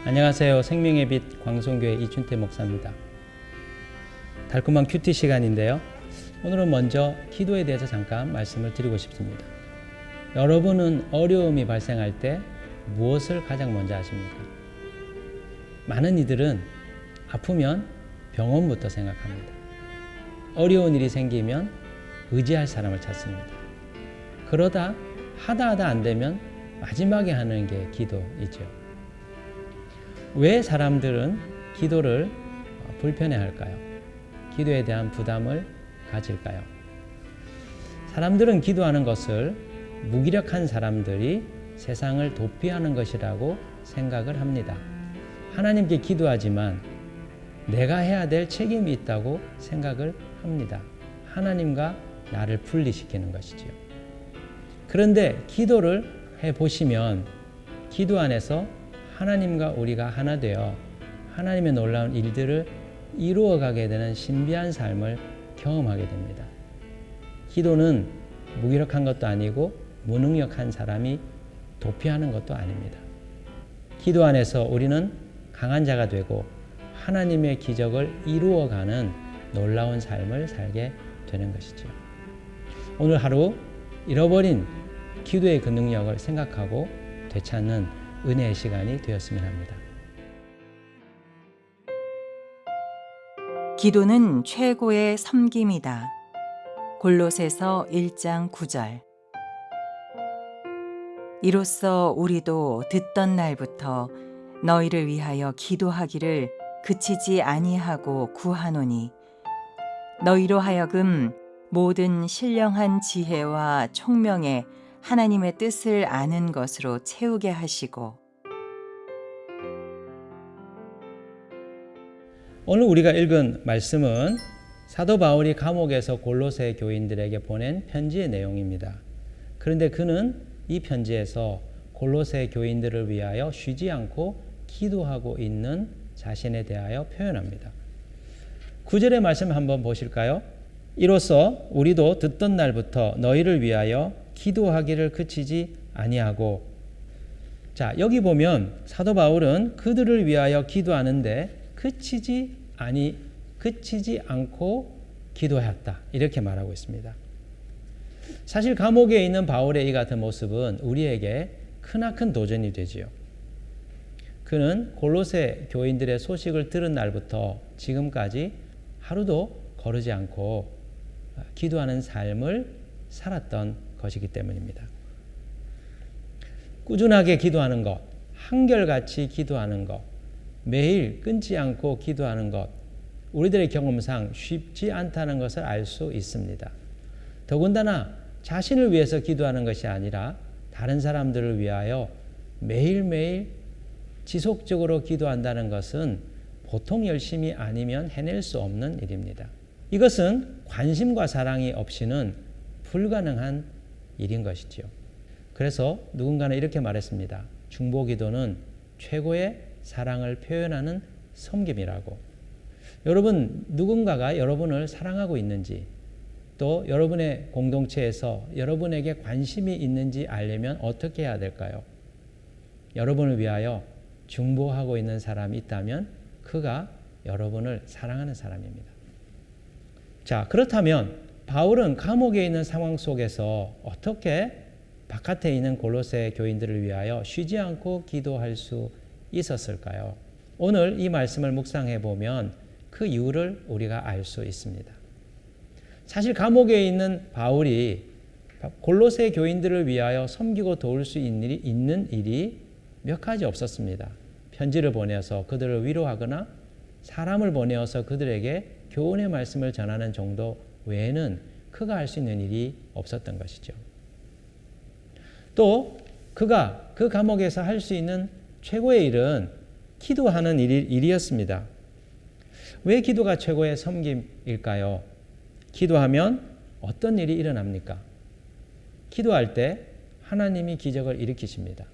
안녕하세요. 생명의 빛 광송교회 이춘태 목사입니다. 달콤한 큐티 시간인데요. 오늘은 먼저 기도에 대해서 잠깐 말씀을 드리고 싶습니다. 여러분은 어려움이 발생할 때 무엇을 가장 먼저 하십니까? 많은 이들은 아프면 병원부터 생각합니다. 어려운 일이 생기면 의지할 사람을 찾습니다. 그러다 하다 안 되면 마지막에 하는 게 기도이죠. 왜 사람들은 기도를 불편해할까요? 기도에 대한 부담을 가질까요? 사람들은 기도하는 것을 무기력한 사람들이 세상을 도피하는 것이라고 생각을 합니다. 하나님께 기도하지만 내가 해야 될 책임이 있다고 생각을 합니다. 하나님과 나를 분리시키는 것이지요. 그런데 기도를 해보시면 기도 안에서 하나님과 우리가 하나 되어 하나님의 놀라운 일들을 이루어가게 되는 신비한 삶을 경험하게 됩니다. 기도는 무기력한 것도 아니고 무능력한 사람이 도피하는 것도 아닙니다. 기도 안에서 우리는 강한 자가 되고 하나님의 기적을 이루어가는 놀라운 삶을 살게 되는 것이죠. 오늘 하루 잃어버린 기도의 그 능력을 생각하고 되찾는 은혜의 시간이 되었으면 합니다. 기도는 최고의 섬김이다. 골로새서 1장 9절. 이로써 우리도 듣던 날부터 너희를 위하여 기도하기를 그치지 아니하고 구하노니 너희로 하여금 모든 신령한 지혜와 총명에 하나님의 뜻을 아는 것으로 채우게 하시고. 오늘 우리가 읽은 말씀은 사도 바울이 감옥에서 골로새 교인들에게 보낸 편지의 내용입니다. 그런데 그는 이 편지에서 골로새 교인들을 위하여 쉬지 않고 기도하고 있는 자신에 대하여 표현합니다. 9절의 말씀 한번 보실까요? 이로써 우리도 듣던 날부터 너희를 위하여 기도하기를 그치지 아니하고. 자, 여기 보면 사도 바울은 그들을 위하여 기도하는데 그치지 않고 기도했다. 이렇게 말하고 있습니다. 사실 감옥에 있는 바울의 이 같은 모습은 우리에게 크나큰 도전이 되지요. 그는 골로새 교인들의 소식을 들은 날부터 지금까지 하루도 거르지 않고 기도하는 삶을 살았던 것이기 때문입니다. 꾸준하게 기도하는 것, 한결같이 기도하는 것, 매일 끊지 않고 기도하는 것, 우리들의 경험상 쉽지 않다는 것을 알 수 있습니다. 더군다나 자신을 위해서 기도하는 것이 아니라 다른 사람들을 위하여 매일매일 지속적으로 기도한다는 것은 보통 열심이 아니면 해낼 수 없는 일입니다. 이것은 관심과 사랑이 없이는 불가능한 일인 것이지요. 그래서 누군가는 이렇게 말했습니다. 중보기도는 최고의 사랑을 표현하는 섬김이라고. 여러분, 누군가가 여러분을 사랑하고 있는지, 또 여러분의 공동체에서 여러분에게 관심이 있는지 알려면 어떻게 해야 될까요? 여러분을 위하여 중보하고 있는 사람이 있다면 그가 여러분을 사랑하는 사람입니다. 자, 그렇다면 바울은 감옥에 있는 상황 속에서 어떻게 바깥에 있는 골로새 교인들을 위하여 쉬지 않고 기도할 수 있었을까요? 오늘 이 말씀을 묵상해 보면 그 이유를 우리가 알 수 있습니다. 사실 감옥에 있는 바울이 골로새 교인들을 위하여 섬기고 도울 수 있는 일이 몇 가지 없었습니다. 편지를 보내서 그들을 위로하거나 사람을 보내어서 그들에게 교훈의 말씀을 전하는 정도 외에는 그가 할 수 있는 일이 없었던 것이죠. 또 그가 그 감옥에서 할 수 있는 최고의 일은 기도하는 일이었습니다. 왜 기도가 최고의 섬김일까요? 기도하면 어떤 일이 일어납니까? 기도할 때 하나님이 기적을 일으키십니다.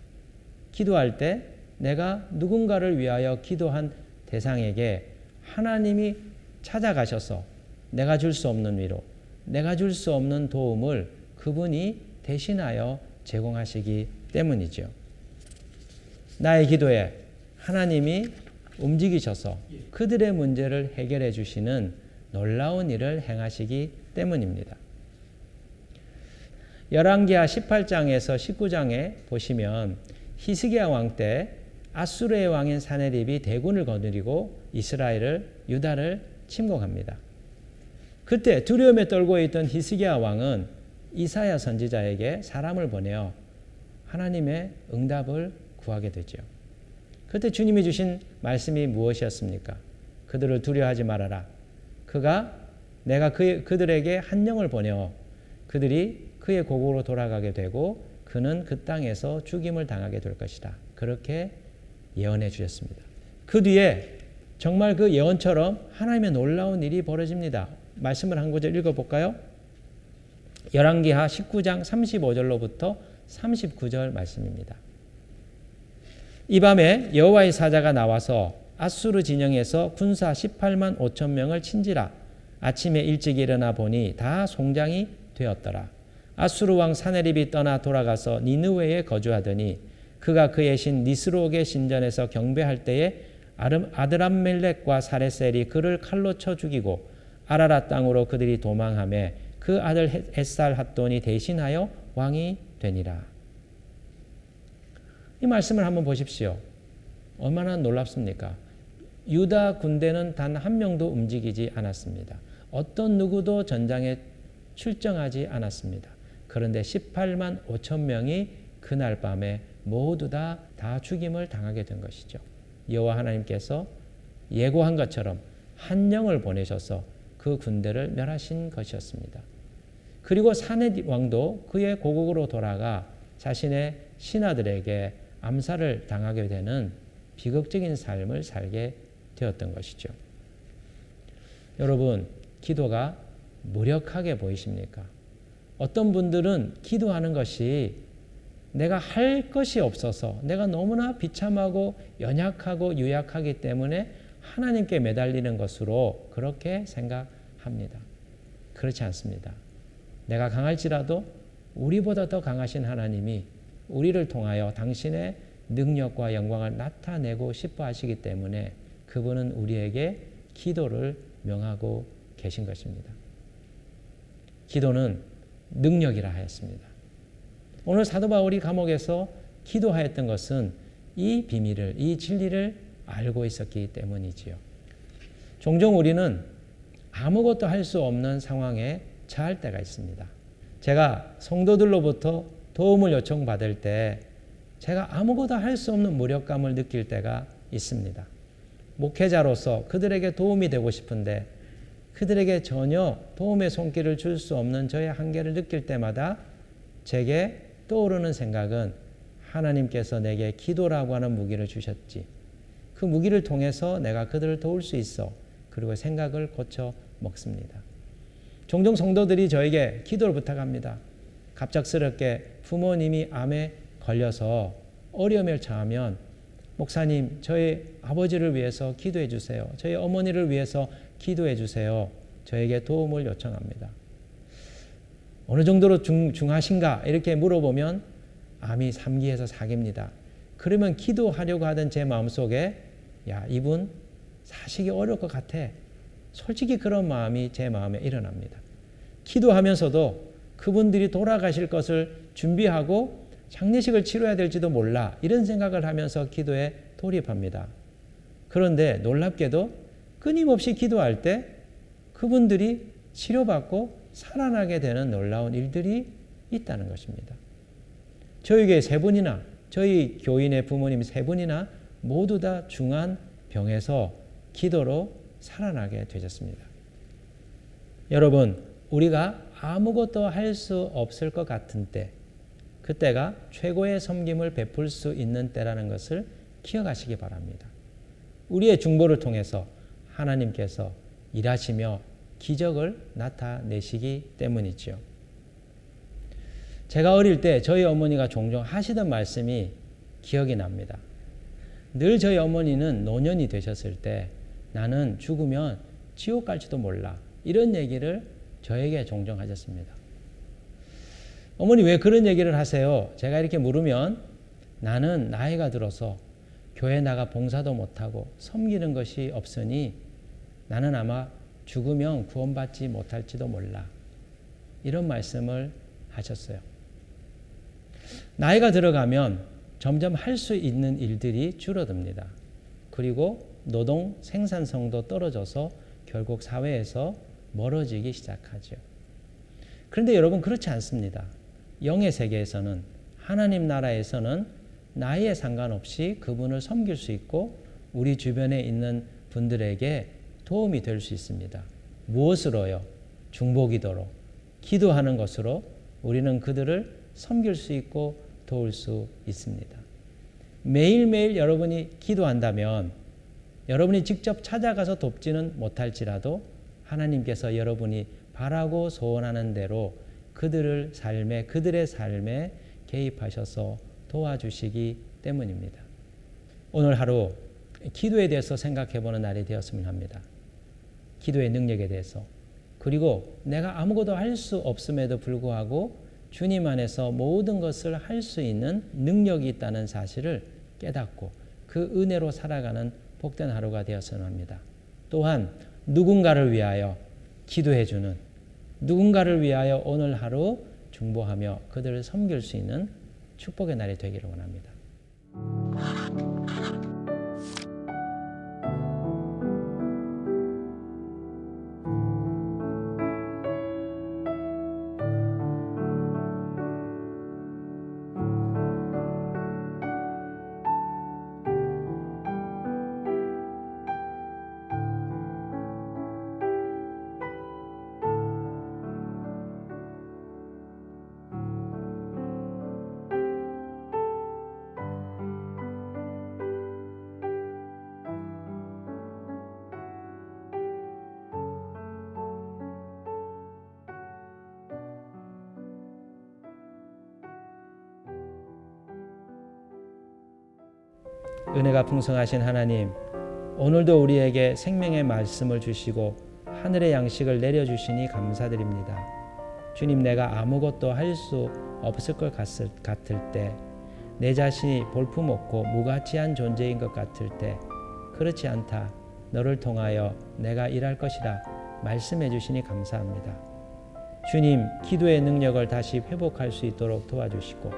기도할 때 내가 누군가를 위하여 기도한 대상에게 하나님이 찾아가셔서 내가 줄 수 없는 위로, 내가 줄 수 없는 도움을 그분이 대신하여 제공하시기 때문이죠. 나의 기도에 하나님이 움직이셔서 그들의 문제를 해결해 주시는 놀라운 일을 행하시기 때문입니다. 열왕기하 18장에서 19장에 보시면 히스기야 왕 때 아수르의 왕인 사네립이 대군을 거느리고 이스라엘을 유다를 침공합니다. 그때 두려움에 떨고 있던 히스기야 왕은 이사야 선지자에게 사람을 보내어 하나님의 응답을 구하게 되죠. 그때 주님이 주신 말씀이 무엇이었습니까? 그들을 두려워하지 말아라. 내가 그들에게 한 영을 보내어 그들이 그의 고국으로 돌아가게 되고 그는 그 땅에서 죽임을 당하게 될 것이다. 그렇게 예언해 주셨습니다. 그 뒤에 정말 그 예언처럼 하나님의 놀라운 일이 벌어집니다. 말씀을 한 구절 읽어볼까요? 열왕기하 19장 35절로부터 39절 말씀입니다. 이 밤에 여호와의 사자가 나와서 아수르 진영에서 군사 18만 5천 명을 친지라. 아침에 일찍 일어나 보니 다 송장이 되었더라. 아수르 왕 사네립이 떠나 돌아가서 니느웨에 거주하더니 그가 그의 신 니스록의 신전에서 경배할 때에 아드람멜렉과 사레셀이 그를 칼로 쳐 죽이고 아라라 땅으로 그들이 도망하매 그 아들 에살핫돈이 대신하여 왕이 되니라. 이 말씀을 한번 보십시오. 얼마나 놀랍습니까? 유다 군대는 단 한 명도 움직이지 않았습니다. 어떤 누구도 전장에 출정하지 않았습니다. 그런데 18만 5천 명이 그날 밤에 모두 다 죽임을 당하게 된 것이죠. 여호와 하나님께서 예고한 것처럼 한 영을 보내셔서 그 군대를 멸하신 것이었습니다. 그리고 사네립 왕도 그의 고국으로 돌아가 자신의 신하들에게 암살을 당하게 되는 비극적인 삶을 살게 되었던 것이죠. 여러분, 기도가 무력하게 보이십니까? 어떤 분들은 기도하는 것이 내가 할 것이 없어서 내가 너무나 비참하고 연약하고 유약하기 때문에 하나님께 매달리는 것으로 그렇게 생각합니다. 그렇지 않습니다. 내가 강할지라도 우리보다 더 강하신 하나님이 우리를 통하여 당신의 능력과 영광을 나타내고 싶어 하시기 때문에 그분은 우리에게 기도를 명하고 계신 것입니다. 기도는 능력이라 하였습니다. 오늘 사도 바울이 감옥에서 기도하였던 것은 이 비밀을, 이 진리를 알고 있었기 때문이지요. 종종 우리는 아무것도 할 수 없는 상황에 처할 때가 있습니다. 제가 성도들로부터 도움을 요청받을 때 제가 아무것도 할 수 없는 무력감을 느낄 때가 있습니다. 목회자로서 그들에게 도움이 되고 싶은데 그들에게 전혀 도움의 손길을 줄 수 없는 저의 한계를 느낄 때마다 제게 떠오르는 생각은 하나님께서 내게 기도라고 하는 무기를 주셨지. 그 무기를 통해서 내가 그들을 도울 수 있어. 그리고 생각을 고쳐 먹습니다. 종종 성도들이 저에게 기도를 부탁합니다. 갑작스럽게 부모님이 암에 걸려서 어려움을 처하면 목사님, 저희 아버지를 위해서 기도해 주세요. 저희 어머니를 위해서 기도해 주세요. 저에게 도움을 요청합니다. 어느 정도로 중하신가? 이렇게 물어보면 암이 3기에서 4기입니다. 그러면 기도하려고 하던 제 마음속에 야, 이분 사시기 어려울 것 같아. 솔직히 그런 마음이 제 마음에 일어납니다. 기도하면서도 그분들이 돌아가실 것을 준비하고 장례식을 치러야 될지도 몰라. 이런 생각을 하면서 기도에 돌입합니다. 그런데 놀랍게도 끊임없이 기도할 때 그분들이 치료받고 살아나게 되는 놀라운 일들이 있다는 것입니다. 저희 교회 3분이나 저희 교인의 부모님 3분이나 모두 다 중한 병에서 기도로 살아나게 되셨습니다. 여러분, 우리가 아무것도 할 수 없을 것 같은 때, 그때가 최고의 섬김을 베풀 수 있는 때라는 것을 기억하시기 바랍니다. 우리의 중보를 통해서 하나님께서 일하시며 기적을 나타내시기 때문이죠. 제가 어릴 때 저희 어머니가 종종 하시던 말씀이 기억이 납니다. 늘 저희 어머니는 노년이 되셨을 때 나는 죽으면 지옥 갈지도 몰라. 이런 얘기를 저에게 종종 하셨습니다. 어머니 왜 그런 얘기를 하세요? 제가 이렇게 물으면 나는 나이가 들어서 교회 나가 봉사도 못하고 섬기는 것이 없으니 나는 아마 죽으면 구원받지 못할지도 몰라. 이런 말씀을 하셨어요. 나이가 들어가면 점점 할 수 있는 일들이 줄어듭니다. 그리고 노동 생산성도 떨어져서 결국 사회에서 멀어지기 시작하죠. 그런데 여러분 그렇지 않습니다. 영의 세계에서는 하나님 나라에서는 나이에 상관없이 그분을 섬길 수 있고 우리 주변에 있는 분들에게 도움이 될 수 있습니다. 무엇으로요? 중보기도로, 기도하는 것으로 우리는 그들을 섬길 수 있고 도울 수 있습니다. 매일매일 여러분이 기도한다면 여러분이 직접 찾아가서 돕지는 못할지라도 하나님께서 여러분이 바라고 소원하는 대로 그들의 삶에 개입하셔서 도와주시기 때문입니다. 오늘 하루 기도에 대해서 생각해보는 날이 되었으면 합니다. 기도의 능력에 대해서. 그리고 내가 아무것도 할 수 없음에도 불구하고 주님 안에서 모든 것을 할 수 있는 능력이 있다는 사실을 깨닫고 그 은혜로 살아가는 복된 하루가 되었으면 합니다. 또한 누군가를 위하여 기도해주는, 누군가를 위하여 오늘 하루 중보하며 그들을 섬길 수 있는 축복의 날이 되기를 원합니다. 은혜가 풍성하신 하나님, 오늘도 우리에게 생명의 말씀을 주시고 하늘의 양식을 내려주시니 감사드립니다. 주님, 내가 아무것도 할 수 없을 것 같을 때, 내 자신이 볼품없고 무가치한 존재인 것 같을 때, 그렇지 않다, 너를 통하여 내가 일할 것이라 말씀해 주시니 감사합니다. 주님, 기도의 능력을 다시 회복할 수 있도록 도와주시고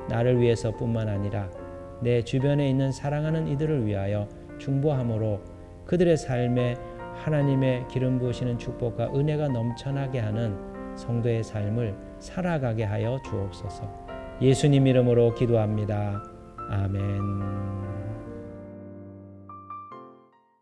나를 위해서뿐만 아니라 내 주변에 있는 사랑하는 이들을 위하여 중보함으로 그들의 삶에 하나님의 기름 부으시는 축복과 은혜가 넘쳐나게 하는 성도의 삶을 살아가게 하여 주옵소서. 예수님 이름으로 기도합니다. 아멘.